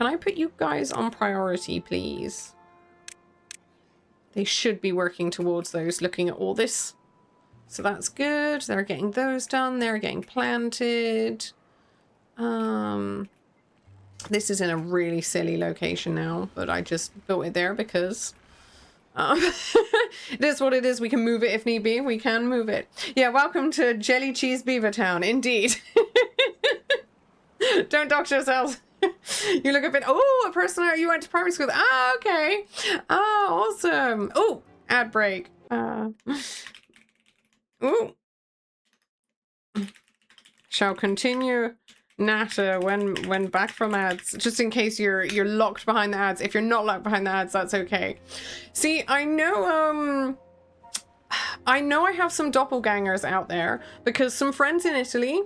Can I put you guys on priority, please? They should be working towards those, looking at all this. So that's good. They're getting those done. They're getting planted. This is in a really silly location now, but I just built it there because it is what it is. We can move it if need be. We can move it. Yeah, welcome to Jelly Cheese Beaver Town, indeed. Don't dox yourselves. You look a bit, oh, a person you went to primary school with. Ah, okay. Ah, awesome. Oh, ad break. Ooh. Shall continue Nata when back from ads, just in case you're locked behind the ads. If you're not locked behind the ads, that's okay. See, I know I have some doppelgangers out there because some friends in Italy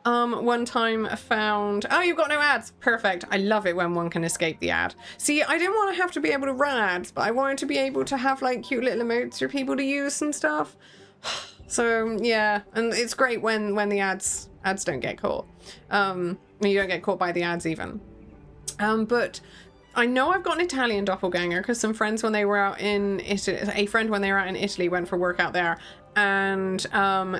one time found, oh, you've got no ads. Perfect. I love it when one can escape the ad. See, I didn't want to have to be able to run ads, but I wanted to be able to have like cute little emotes for people to use and stuff. So yeah, and it's great when the ads don't get caught. You don't get caught by the ads even. But I know I've got an Italian doppelganger because some friends when they were out in Italy, a friend when they were out in Italy went for work out there, and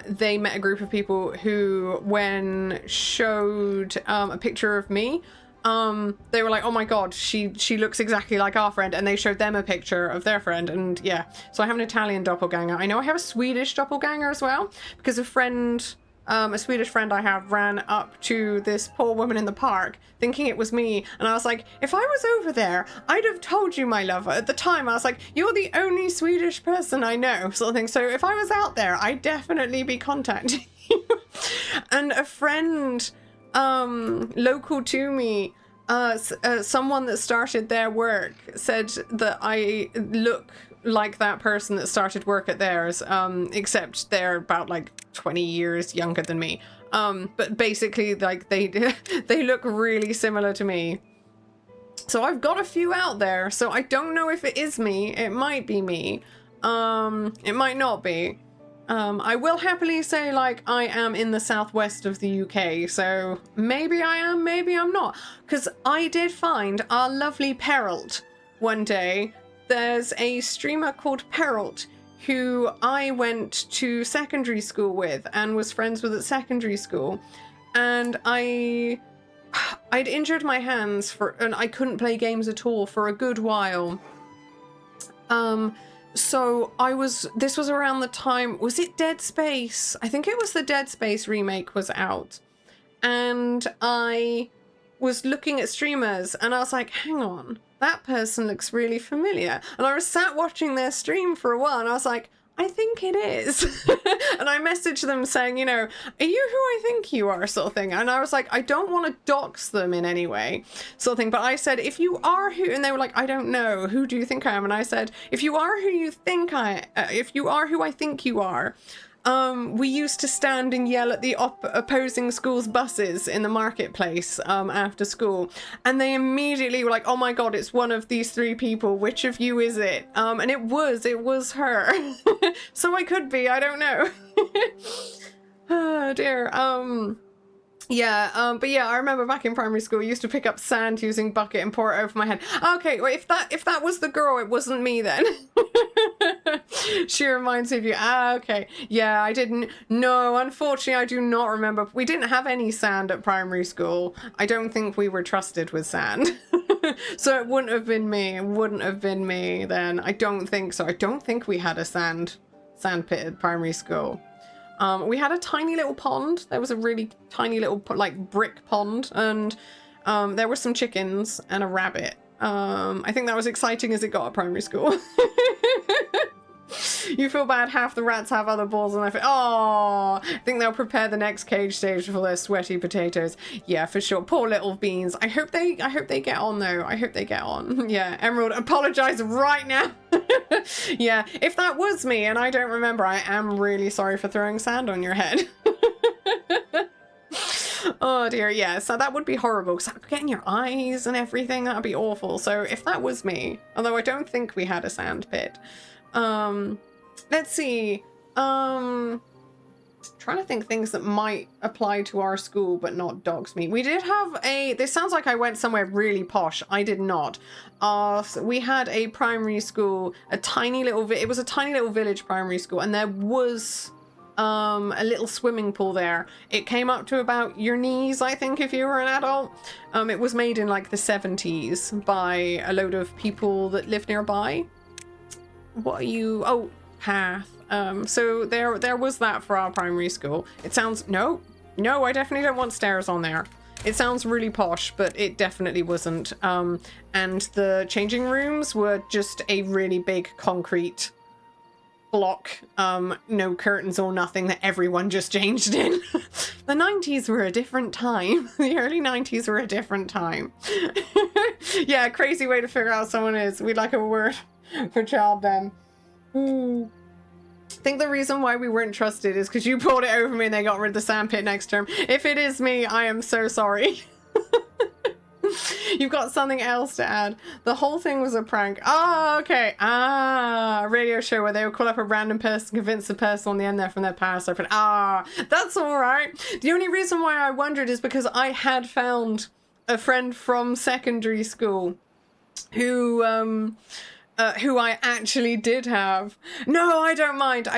they met a group of people who, when showed a picture of me, they were like, oh my god, she looks exactly like our friend, and they showed them a picture of their friend. And yeah, so I have an Italian doppelganger. I know I have a Swedish doppelganger as well, because a Swedish friend I have ran up to this poor woman in the park thinking it was me, and I was like, if I was over there, I'd have told you, my lover. At the time I was like, you're the only Swedish person I know, sort of thing. So if I was out there, I'd definitely be contacting you. And a friend local to me, someone that started their work said that I look like that person that started work at theirs, except they're about like 20 years younger than me. But basically, like, they look really similar to me. So I've got a few out there, so I don't know if it is me. It might be me. It might not be. I will happily say, like, I am in the southwest of the UK, so maybe I am, maybe I'm not. Because I did find our lovely Peralt one day. There's a streamer called Peralt who I went to secondary school with and was friends with at secondary school. And I'd injured my hands and I couldn't play games at all for a good while. So this was around the time, was it Dead Space? I think it was the Dead Space remake was out. And I was looking at streamers and I was like, hang on, that person looks really familiar. And I was sat watching their stream for a while and I was like, I think it is. And I messaged them saying, you know, are you who I think you are, sort of thing. And I was like, I don't want to dox them in any way, sort of thing. But I said, if you are who, and they were like, I don't know, who do you think I am? And I said, if you are who you think if you are who I think you are, we used to stand and yell at the opposing schools' buses in the marketplace after school, and they immediately were like, oh my god, it's one of these three people, which of you is it? And it was her. So I could be, I don't know. Oh dear. Yeah, but yeah, I remember back in primary school, I used to pick up sand using bucket and pour it over my head. Okay, well, if that was the girl, it wasn't me then. She reminds me of you. Okay. Yeah, I didn't. No, unfortunately, I do not remember. We didn't have any sand at primary school. I don't think we were trusted with sand. So it wouldn't have been me. It wouldn't have been me then. I don't think so. I don't think we had a sand pit at primary school. We had a tiny little pond. There was a really tiny little like brick pond, and there were some chickens and a rabbit. I think that was exciting as it got at primary school. You feel bad, half the rats have other balls, and I think they'll prepare the next cage stage for their sweaty potatoes. Yeah, for sure. Poor little beans. I hope they get on though. I hope they get on. Yeah, Emerald, apologize right now. Yeah, if that was me and I don't remember, I am really sorry for throwing sand on your head. Oh dear, yeah, so that would be horrible because that would get in your eyes and everything. That would be awful. So if that was me, although I don't think we had a sand pit. Let's see. Trying to think things that might apply to our school but not dogs meat. We did have this sounds like I went somewhere really posh. I did not. So we had a primary school, it was a tiny little village primary school, and there was a little swimming pool there. It came up to about your knees, I think, if you were an adult. It was made in like the 70s by a load of people that live nearby. What are you? Oh, path. So there was that for our primary school. It sounds, no, I definitely don't want stairs on there. It sounds really posh, but it definitely wasn't. And the changing rooms were just a really big concrete block, no curtains or nothing, that everyone just changed in. The 90s were a different time. The early 90s were a different time. Yeah, crazy way to figure out someone is. We'd like a word for child then. I think the reason why we weren't trusted is because you pulled it over me and they got rid of the sandpit next term. If it is me, I am so sorry. You've got something else to add. The whole thing was a prank. Oh, okay. A radio show where they would call up a random person, convince the person on the end there from their past. That's all right. The only reason why I wondered is because I had found a friend from secondary school who I actually did have. No, I don't mind.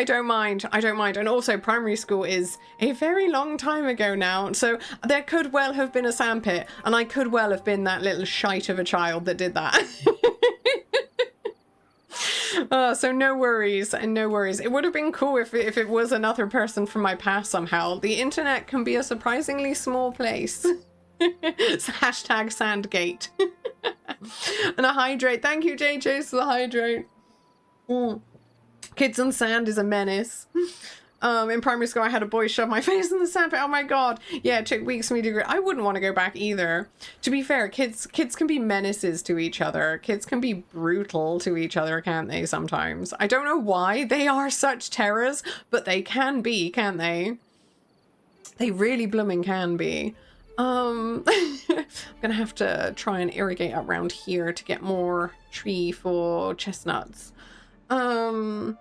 And also primary school is a very long time ago now. So there could well have been a sandpit, and I could well have been that little shite of a child that did that. So no worries. It would have been cool if it was another person from my past somehow. The internet can be a surprisingly small place. It's #Sandgate. And a hydrate. Thank you, JJ, for the hydrate. Kids on sand is a menace. In primary school, I had a boy shove my face in the sandpit. Oh my god. Yeah, it took weeks for me to agree. I wouldn't want to go back either. To be fair, kids can be menaces to each other. Kids can be brutal to each other, can't they, sometimes? I don't know why they are such terrors, but they can be, can't they? They really blooming can be. I'm gonna have to try and irrigate around here to get more tree for chestnuts. Alright,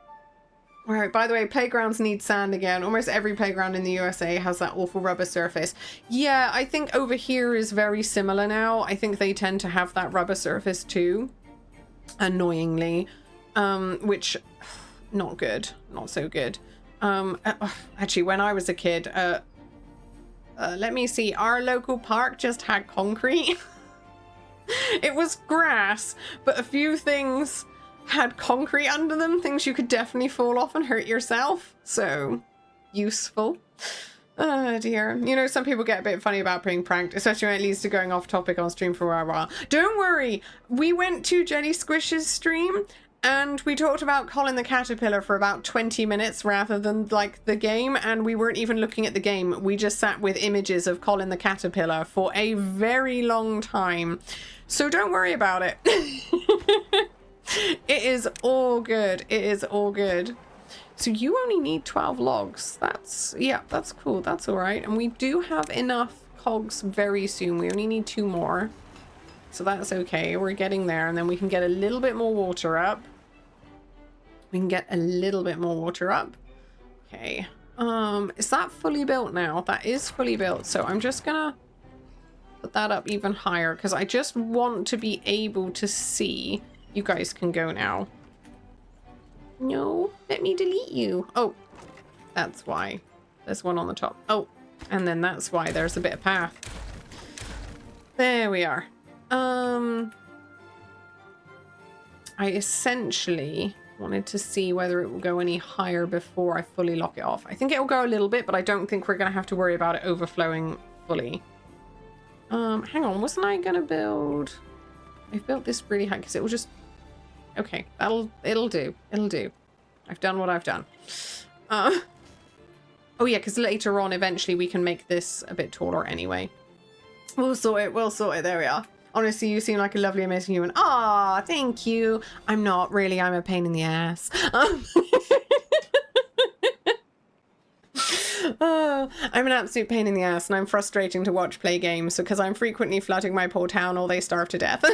by the way, playgrounds need sand again. Almost every playground in the USA has that awful rubber surface. Yeah, I think over here is very similar now. I think they tend to have that rubber surface too, annoyingly, which, not good, not so good. Actually, when I was a kid, let me see. Our local park just had concrete. It was grass, but a few things had concrete under them. Things you could definitely fall off and hurt yourself. So, useful. Oh dear. You know, some people get a bit funny about being pranked, especially when it leads to going off topic on stream for a while. Don't worry. We went to Jelly Squish's stream and we talked about Colin the Caterpillar for about 20 minutes rather than like the game, and we weren't even looking at the game. We just sat with images of Colin the Caterpillar for a very long time. So don't worry about it. It is all good. It is all good. So you only need 12 logs. That's cool. That's all right. And we do have enough cogs very soon. We only need 2 more. So that's okay. We're getting there, and then we can get a little bit more water up. Okay. Is that fully built now? That is fully built. So I'm just gonna put that up even higher because I just want to be able to see. You guys can go now. No, let me delete you. Oh, that's why. There's one on the top. Oh, and then that's why there's a bit of path. There we are. I essentially wanted to see whether it will go any higher before I fully lock it off. I think it will go a little bit, but I don't think we're going to have to worry about it overflowing fully. Hang on, wasn't I going to build... I've built this really high because it will just... Okay, it'll do. I've done what I've done. Oh yeah, because later on, eventually, we can make this a bit taller anyway. We'll sort it, there we are. Honestly, you seem like a lovely, amazing human. Ah, thank you. I'm not really, I'm a pain in the ass. I'm an absolute pain in the ass, and I'm frustrating to watch play games because I'm frequently flooding my poor town or they starve to death.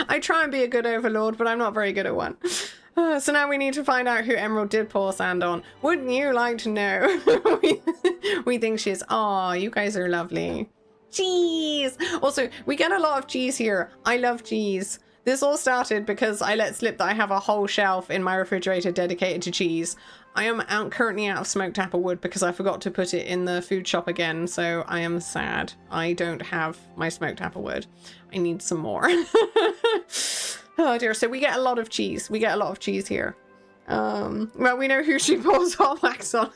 I try and be a good overlord, but I'm not very good at one. So now we need to find out who Emerald did pour sand on. Wouldn't you like to know? we think she is. Aw, you guys are lovely. Cheese! Also, we get a lot of cheese here. I love cheese. This all started because I let slip that I have a whole shelf in my refrigerator dedicated to cheese. I am currently out of smoked apple wood because I forgot to put it in the food shop again, so I am sad. I don't have my smoked apple wood. I need some more. Oh dear, so we get a lot of cheese. We get a lot of cheese here. Well, we know who she pours hot wax on.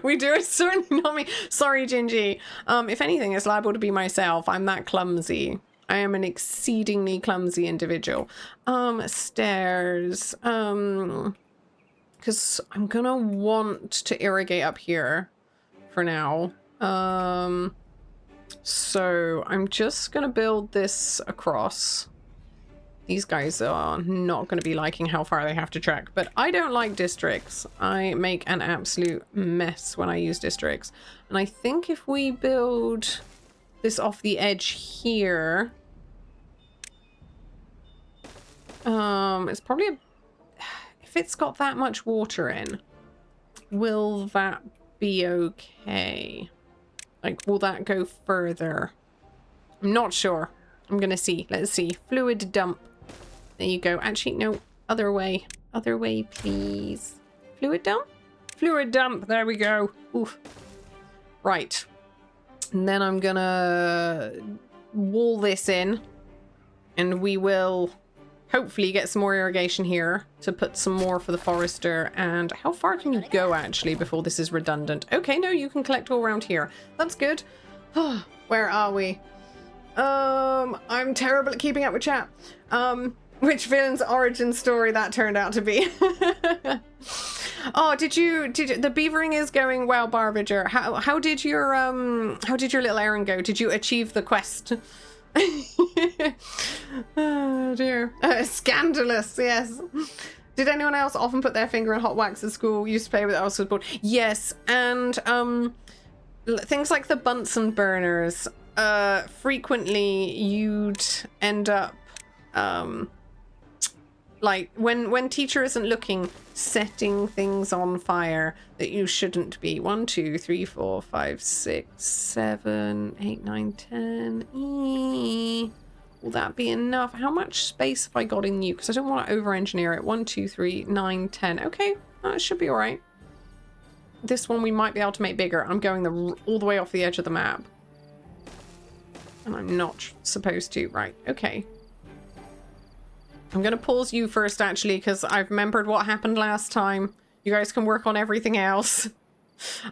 We do. It's certainly not me. Sorry, Gingy. If anything, it's liable to be myself. I'm that clumsy. I am an exceedingly clumsy individual. Stairs. Because I'm gonna want to irrigate up here for now. So I'm just gonna build this across. These guys are not going to be liking how far they have to trek, but I don't like districts. I make an absolute mess when I use districts. And I think if we build this off the edge here, it's probably if it's got that much water in, will that be okay? Like, will that go further? I'm not sure. I'm gonna see. Let's see. Fluid dump. There you go. Actually, no. Other way. Other way, please. Fluid dump? Fluid dump. There we go. Oof. Right. And then I'm gonna wall this in. And we will hopefully get some more irrigation here to put some more for the forester. And how far can you go, actually, before this is redundant? Okay, no, you can collect all around here. That's good. Where are we? I'm terrible at keeping up with chat. Which villain's origin story that turned out to be. Oh, did you the beavering is going well, Barbager. How did your little errand go? Did you achieve the quest? Oh dear. Scandalous, yes. Did anyone else often put their finger in hot wax at school? Used to play with else's board? Yes, and things like the Bunsen burners. Frequently you'd end up like when teacher isn't looking, setting things on fire that you shouldn't be. 1 2 3 4 5 6 7 8 9 10. Will that be enough? How much space have I got in you? Because I don't want to over engineer it. 1 2 3 9 10. Okay, that should be all right. This one we might be able to make bigger. I'm going all the way off the edge of the map. And I'm not supposed to. Right, okay. I'm going to pause you first, actually, because I've remembered what happened last time. You guys can work on everything else.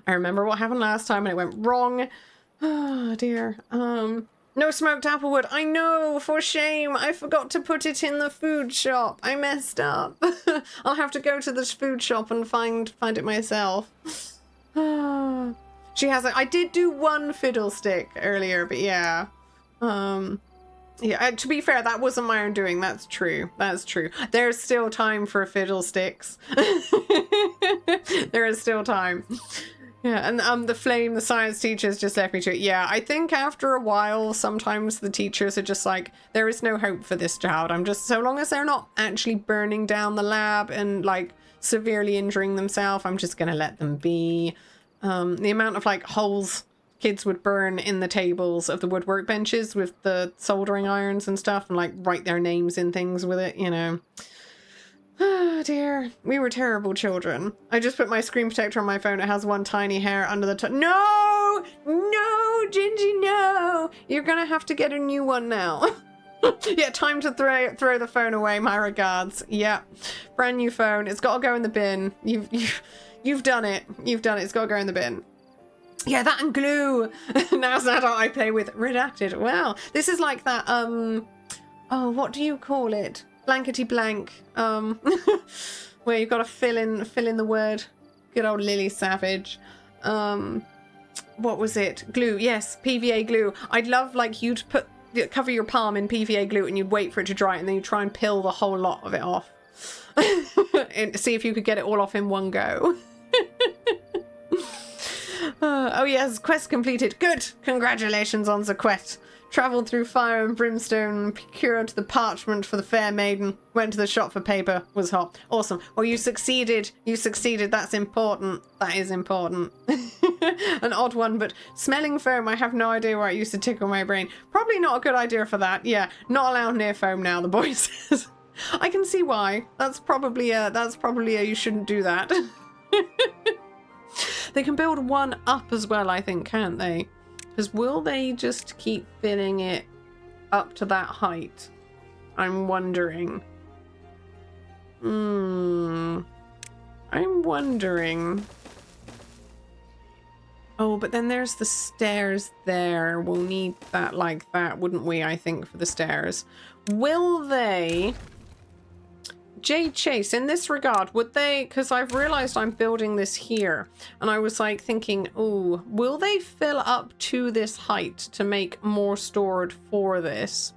I remember what happened last time and it went wrong. Oh, dear. No smoked applewood. I know, for shame. I forgot to put it in the food shop. I messed up. I'll have to go to this food shop and find it myself. She has I did do one fiddlestick earlier, but yeah. Yeah, to be fair, that wasn't my own doing. That's true. That's true. There's still time for fiddlesticks. There is still time. Yeah, and the flame, the science teachers just left me to it. Yeah, I think after a while, sometimes the teachers are just like, there is no hope for this child. I'm just, so long as they're not actually burning down the lab and like severely injuring themselves, I'm just gonna let them be. The amount of like holes kids would burn in the tables of the woodwork benches with the soldering irons and stuff and like write their names in things with it, you know. Oh dear, we were terrible children. I just put my screen protector on my phone. It has one tiny hair under the top. No, Gingy, no. You're gonna have to get a new one now. Yeah, time to throw the phone away. My regards. Yeah, brand new phone. It's got to go in the bin. You've done it. You've done it. It's got to go in the bin. Yeah, that and glue. Now as an adult I play with redacted. Wow, this is like that. Oh, what do you call it? Blankety blank. Where you've got to fill in the word. Good old Lily Savage. What was it? Glue. Yes, PVA glue. I'd love like you'd cover your palm in PVA glue and you'd wait for it to dry and then you try and peel the whole lot of it off. And see if you could get it all off in one go. Oh yes, quest completed. Good. Congratulations on the quest. Travelled through fire and brimstone, procured the parchment for the fair maiden, went to the shop for paper, was hot. Awesome. Well, you succeeded. You succeeded. That's important. That is important. An odd one, but smelling foam, I have no idea why it used to tickle my brain. Probably not a good idea for that. Yeah, not allowed near foam now, the boy says. I can see why. That's probably a you shouldn't do that. They can build one up as well, I think, can't they? Because will they just keep filling it up to that height? I'm wondering. I'm wondering. Oh, but then there's the stairs there. We'll need that like that, wouldn't we, I think, for the stairs. Will they... Jade Chase, in this regard, would they, because I've realized I'm building this here, and I was like thinking, oh, will they fill up to this height to make more storage for this?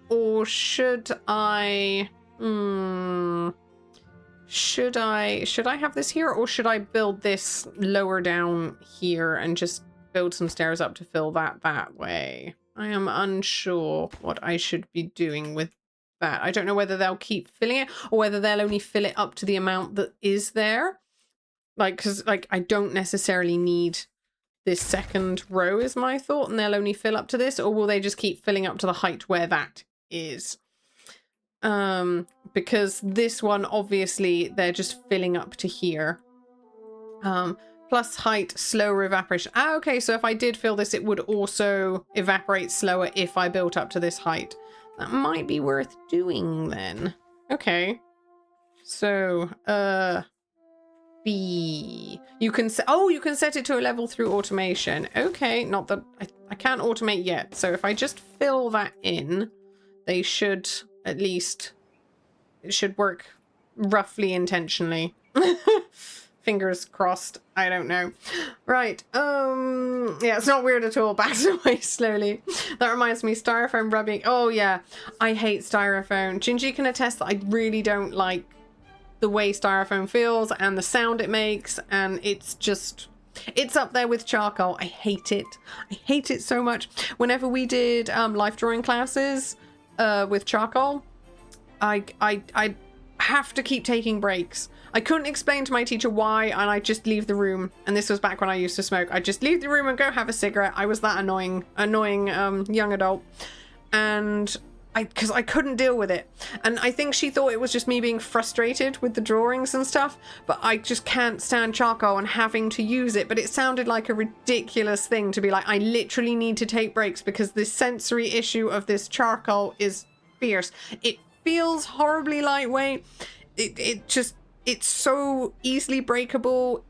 Or should I, should I have this here, or should I build this lower down here and just build some stairs up to fill that way? I am unsure what I should be doing with that. I don't know whether they'll keep filling it or whether they'll only fill it up to the amount that is there. Like, because like I don't necessarily need this second row is my thought, and they'll only fill up to this, or will they just keep filling up to the height where that is? Because this one, obviously, they're just filling up to here. Plus height, slower evaporation. Ah, okay, so if I did fill this, it would also evaporate slower if I built up to this height. That might be worth doing then. Okay. So, B. You can you can set it to a level through automation. Okay, not that I can't automate yet. So if I just fill that in, they should at least, it should work roughly intentionally. Fingers crossed. I don't know. Right. Yeah, it's not weird at all. Backs away slowly. That reminds me, styrofoam rubbing. Oh yeah, I hate styrofoam. Gingy can attest that I really don't like the way styrofoam feels and the sound it makes, and it's just, it's up there with charcoal. I hate it. I hate it so much. Whenever we did life drawing classes with charcoal, I have to keep taking breaks. I couldn't explain to my teacher why, and I'd just leave the room. And this was back when I used to smoke. I'd just leave the room and go have a cigarette. I was that annoying young adult. And because I couldn't deal with it. And I think she thought it was just me being frustrated with the drawings and stuff, but I just can't stand charcoal and having to use it. But it sounded like a ridiculous thing to be like, I literally need to take breaks because the sensory issue of this charcoal is fierce. It feels horribly lightweight. It's so easily breakable.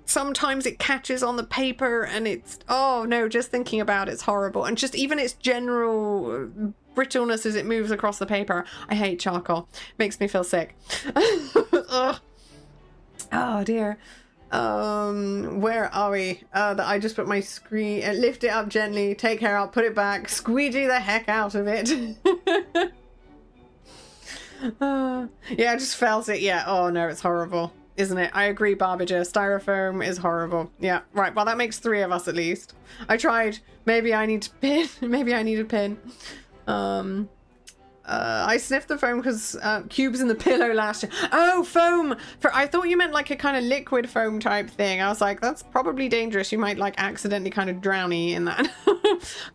Sometimes it catches on the paper, and it's, oh no, just thinking about it's horrible. And just even its general brittleness as it moves across the paper. I hate charcoal. Makes me feel sick. Oh dear. Where are we? I just put my screen, lift it up gently, take hair out, put it back, squeegee the heck out of it. Yeah, I just felt it. Yeah. Oh no, it's horrible, isn't it? I agree, Barbager. Styrofoam is horrible. Yeah. Right. Well, that makes 3 of us at least. I tried. Maybe I need to pin. Maybe I need a pin. I sniffed the foam because cubes in the pillow last year. Oh, foam! I thought you meant like a kind of liquid foam type thing. I was like, that's probably dangerous. You might like accidentally kind of drowny in that.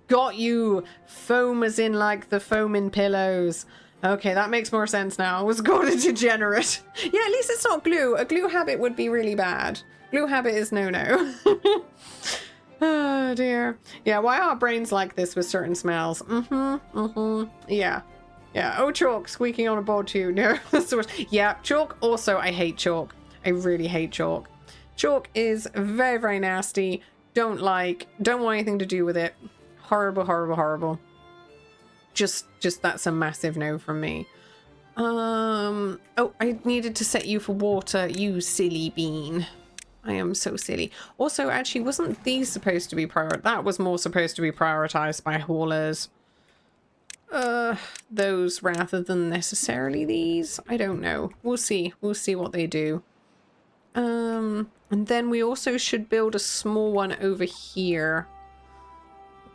Got you. Foam as in like the foam in pillows. Okay, that makes more sense now. I was called a degenerate. Yeah, at least it's not glue. A glue habit would be really bad. Glue habit is no-no. Oh dear. Yeah, why are brains like this with certain smells? Yeah. Yeah. Oh, chalk squeaking on a board too. No, that's the worst. Yeah, chalk. Also, I hate chalk. I really hate chalk. Chalk is very, very nasty. Don't want anything to do with it. Horrible, horrible, horrible. Just that's a massive no from me. Oh, I needed to set you for water, you silly bean. I am so silly. Also, actually, wasn't these supposed to be that was more supposed to be prioritized by haulers. Those rather than necessarily these. I don't know. We'll see. We'll see what they do. And then we also should build a small one over here.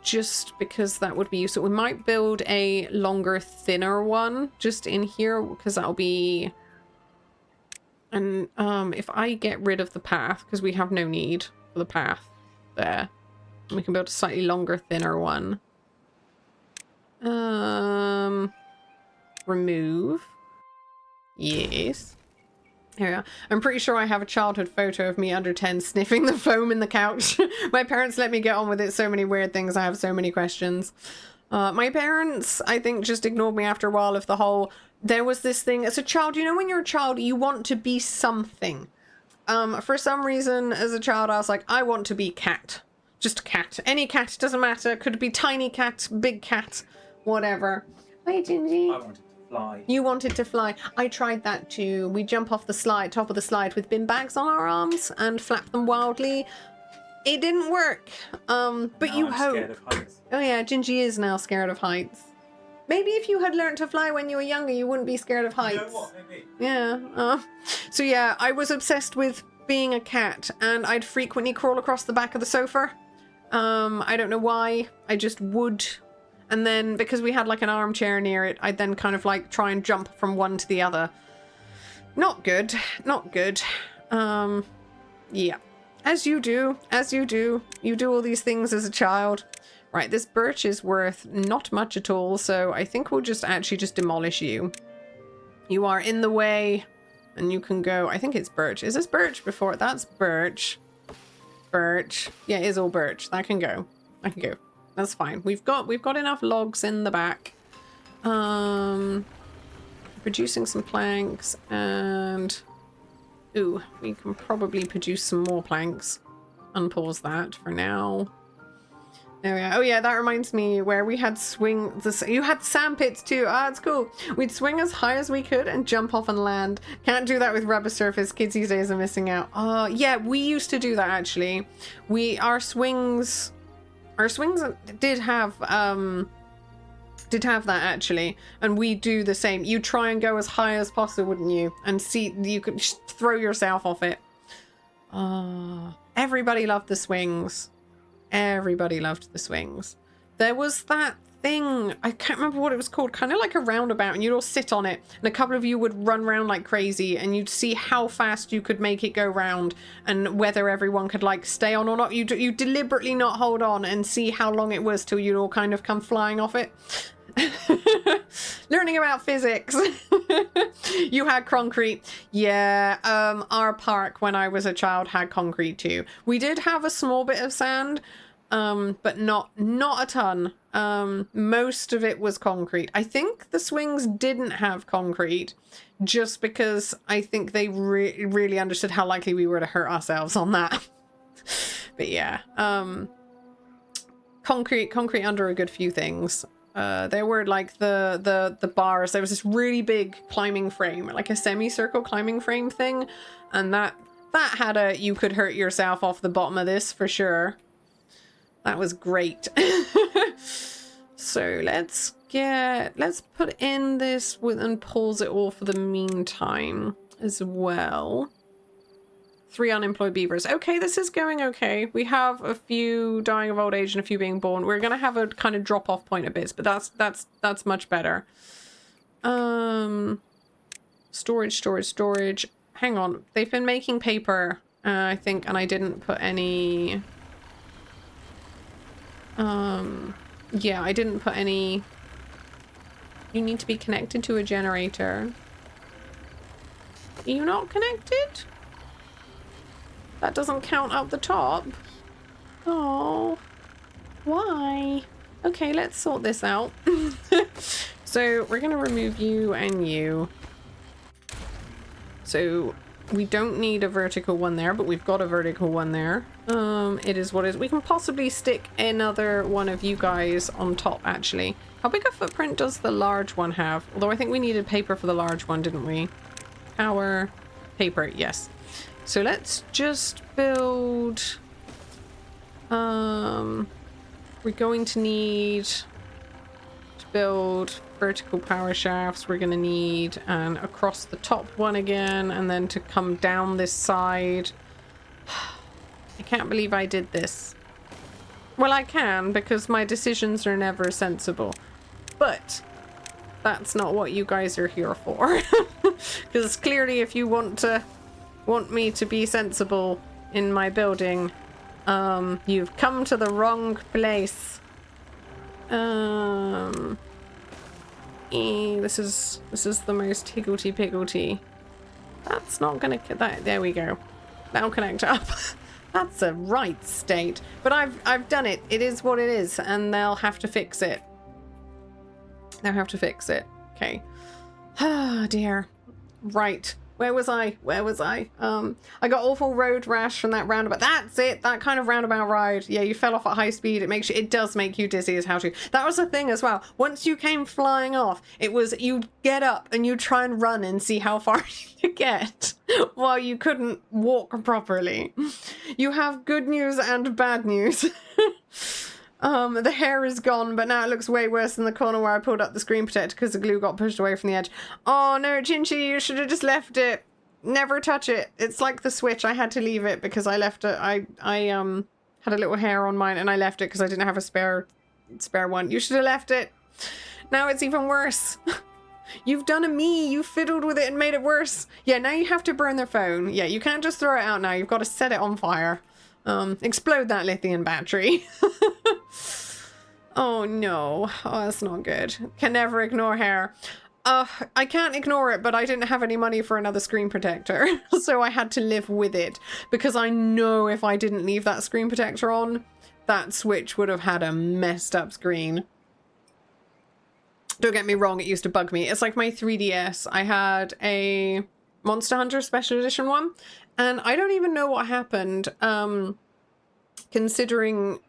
just because that would be useful. We might build a longer, thinner one just in here, because that'll be... And if I get rid of the path, because we have no need for the path there, we can build a slightly longer, thinner one. Remove. Yes. Here we are. I'm pretty sure I have a childhood photo of me under 10 sniffing the foam in the couch. My parents let me get on with it. So many weird things. I have so many questions. My parents, I think, just ignored me after a while of the whole... There was this thing as a child, you know, when you're a child, you want to be something. For some reason, as a child, I was like, I want to be cat. Just a cat. Any cat, doesn't matter. Could be tiny cat, big cat, whatever. Hi, Gingy. I wanted to fly. You wanted to fly. I tried that too. We jump off the slide, top of the slide with bin bags on our arms and flap them wildly. It didn't work. But Now you I'm hope. scared of heights. Oh yeah, Gingy is now scared of heights. Maybe if you had learned to fly when you were younger, you wouldn't be scared of heights. You know what? Maybe. Yeah. So yeah, I was obsessed with being a cat, and I'd frequently crawl across the back of the sofa. I don't know why. I just would. And then because we had like an armchair near it, I'd then kind of like try and jump from one to the other. Not good. Not good. Yeah. As you do. As you do. You do all these things as a child. Right, this birch is worth not much at all, so I think we'll just actually just demolish you. You are in the way, and you can go... I think it's birch. Is this birch before? That's birch. Birch. Yeah, it is all birch. That can go. I can go. That's fine. We've got enough logs in the back. Producing some planks, and... Ooh, we can probably produce some more planks. Unpause that for now. There we go. Oh yeah, that reminds me where we had you had sand pits too. Ah, it's cool. We'd swing as high as we could and jump off and land. Can't do that with rubber surface. Kids these days are missing out. Yeah, we used to do that actually. Our swings did have that actually, and we do the same. You try and go as high as possible, wouldn't you? And see, you could just throw yourself off it. Everybody loved the swings. Everybody loved the swings. There was that thing, I can't remember what it was called, kind of like a roundabout, and you'd all sit on it, and a couple of you would run around like crazy, and you'd see how fast you could make it go round, and whether everyone could like stay on or not. You deliberately not hold on and see how long it was till you'd all kind of come flying off it. Learning about physics. You had concrete. Yeah, our park when I was a child had concrete too. We did have a small bit of sand, but not a ton. Most of it was concrete. I think the swings didn't have concrete just because I think they really understood how likely we were to hurt ourselves on that. But yeah, concrete under a good few things. There were like the bars. There was this really big climbing frame, like a semicircle climbing frame thing, and that had you could hurt yourself off the bottom of this for sure. That was great. So let's put in this and pause it all for the meantime as well. 3 unemployed beavers. Okay, this is going okay. We have a few dying of old age and a few being born. We're gonna have a kind of drop off point a bit, but that's much better. Storage. Hang on. They've been making paper, I think, and I didn't put any. Yeah, I didn't put any. You need to be connected to a generator. Are you not connected? That doesn't count up the top. Oh, why? Okay, let's sort this out. So we're gonna remove you and you. So we don't need a vertical one there, but we've got a vertical one there. It is what it is. We can possibly stick another one of you guys on top, actually. How big a footprint does the large one have? Although I think we needed paper for the large one, didn't we? Power, paper, yes. So let's just build, we're going to need to build vertical power shafts. We're going to need an across the top one again, and then to come down this side. I can't believe I did this. Well, I can, because my decisions are never sensible. But that's not what you guys are here for. Because clearly if you want me to be sensible in my building, you've come to the wrong place. This is the most higgledy-piggledy. That's not gonna that. There we go. That'll connect up. That's a right state. But I've done it. It is what it is, and they'll have to fix it. They'll have to fix it. Okay. Ah, dear. Right. Where was I? Where was I? I got awful road rash from that roundabout. That's it. That kind of roundabout ride. Yeah, you fell off at high speed. It does make you dizzy as how to. That was the thing as well. Once you came flying off, it was you'd get up and you'd try and run and see how far you could get while you couldn't walk properly. You have good news and bad news. The hair is gone, but now it looks way worse in the corner where I pulled up the screen protector because the glue got pushed away from the edge. Oh no, Gingy, you should have just left it. Never touch it. It's like the Switch. I had to leave it because I left it. I had a little hair on mine and I left it because I didn't have a spare one. You should have left it. Now it's even worse. You've done a me. You fiddled with it and made it worse. Yeah, now you have to burn their phone. Yeah, you can't just throw it out now. You've got to set it on fire. Explode that lithium battery. Oh no. Oh, that's not good. Can never ignore hair. I can't ignore it, but I didn't have any money for another screen protector. So I had to live with it. Because I know if I didn't leave that screen protector on, that Switch would have had a messed up screen. Don't get me wrong, it used to bug me. It's like my 3DS. I had a Monster Hunter Special Edition one. And I don't even know what happened, considering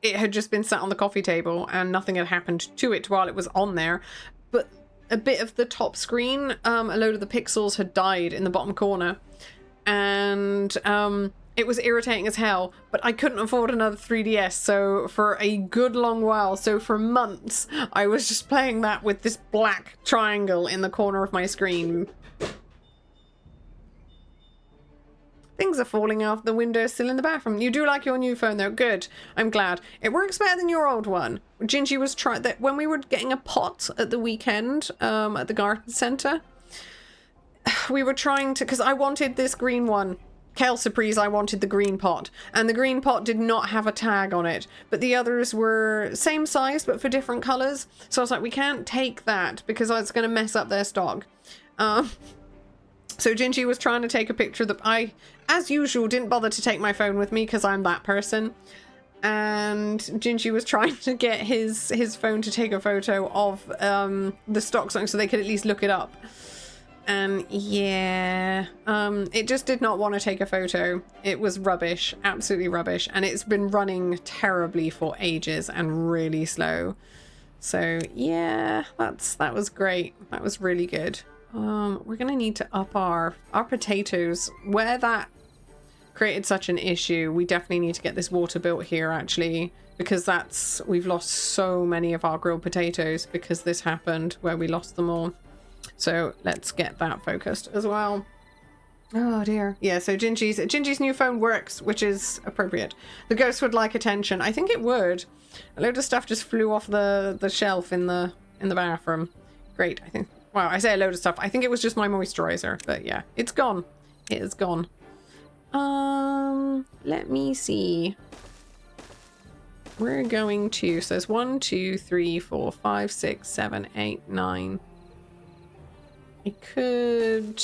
it had just been sat on the coffee table and nothing had happened to it while it was on there. But a bit of the top screen, a load of the pixels had died in the bottom corner. And it was irritating as hell, but I couldn't afford another 3DS. So for a good long while, so for months, I was just playing that with this black triangle in the corner of my screen. Things are falling off the window still in the bathroom. You do like your new phone though. Good. I'm glad. It works better than your old one. Gingy was trying that when we were getting a pot at the weekend at the garden centre. We were trying to, because I wanted this green one. Kale Surprise, I wanted the green pot. And the green pot did not have a tag on it. But the others were same size but for different colours. So I was like, we can't take that because it's going to mess up their stock. So Gingy was trying to take a picture that I, as usual, didn't bother to take my phone with me because I'm that person. And Gingy was trying to get his phone to take a photo of the stock song so they could at least look it up. And yeah, it just did not want to take a photo. It was rubbish, absolutely rubbish. And it's been running terribly for ages and really slow. So yeah, that was great. That was really good. We're gonna need to up our potatoes. Where that created such an issue, we definitely need to get this water built here actually, because we've lost so many of our grilled potatoes because this happened where we lost them all. So let's get that focused as well. Oh dear. Yeah, so Gingy's new phone works, which is appropriate. The ghost would like attention. I think it would. A load of stuff just flew off the shelf in the bathroom. Great, I think. Wow, I say a load of stuff. I think it was just my moisturizer, but yeah, it's gone. It is gone. Let me see. We're going to, so there's 1, 2, 3, 4, 5, 6, 7, 8, 9. I could